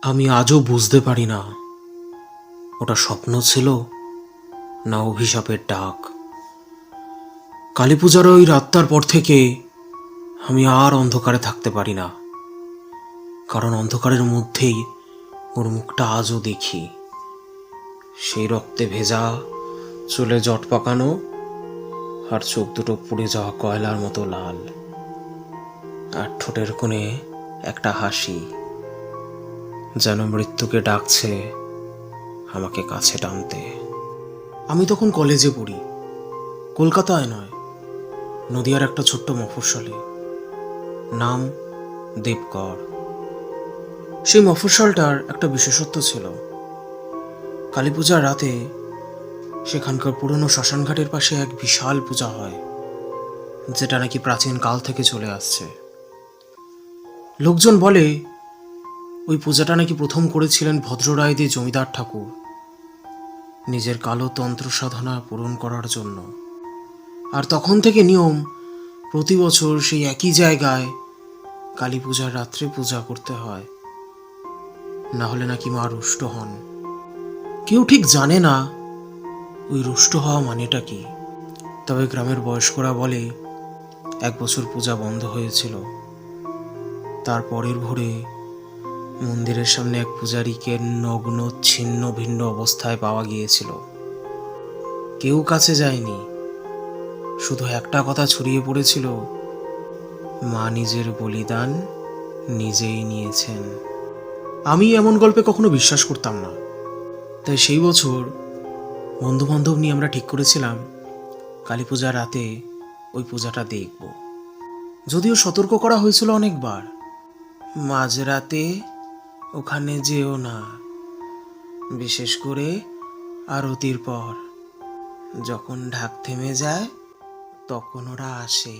আমি আজও বুঝতে পারি না ওটা স্বপ্ন ছিল না অভিশাপের ডাক। কালী পূজার ওই রাতটার পর থেকে আমি আর অন্ধকারে থাকতে পারি না, কারণ অন্ধকারের মধ্যেই ওর মুখটা আজও দেখি। সেই রক্তে ভেজা, চুলে জট পাকানো, আর চোখ দুটো পুড়ে যাওয়া কয়লার মতো লাল, আর ঠোঁটের কোণে একটা হাসি, যেন মৃত্যুকে ডাকছে আমাকে কাছে টানতে। আমি তখন কলেজে পড়ি, কলকাতায় নয়, নদিয়ার একটা ছোট্ট মফস্বলে, নাম দেবগড়। সেই মফস্বলটার একটা বিশেষত্ব ছিল। কালী পূজার রাতে সেখানকার পুরনো শ্মশানঘাটের পাশে এক বিশাল পূজা হয়, যেটা নাকি প্রাচীন কাল থেকে চলে আসছে। লোকজন বলে ওই পূজাটা নাকি প্রথম করেছিলেন ভদ্ররায়দের জমিদার ঠাকুর, নিজের কালো তন্ত্র সাধনা পূরণ করার জন্য। আর তখন থেকে নিয়ম, প্রতি বছর সেই একই জায়গায় কালী পূজার রাত্রে পূজা করতে হয়, না হলে নাকি মা রুষ্ট হন। কেউ ঠিক জানে না ওই রুষ্ট হওয়া মানেটা কি। তবে গ্রামের বয়স্করা বলে এক বছর পূজা বন্ধ হয়েছিল, তারপরের ভোরে মন্দিরের সামনে এক পূজারীকে নগ্ন ছিন্ন ভিন্ন অবস্থায় পাওয়া গিয়েছিল। কেউ কাছে যায়নি, শুধু একটা কথা ছড়িয়ে পড়েছিল, মা নিজের বলিদান নিজেই নিয়েছেন। আমি এমন গল্পে কখনো বিশ্বাস করতাম না, তাই সেই বছর বন্ধু বান্ধব নিয়ে আমরা ঠিক করেছিলাম কালী পূজার রাতে ওই পূজাটা দেখব। যদিও সতর্ক করা হয়েছিল অনেকবার, মাঝরাতে ওখানে যেও না, বিশেষ করে আরতির পর, যখন ঢাক থেমে যায় তখন ওরা আসে।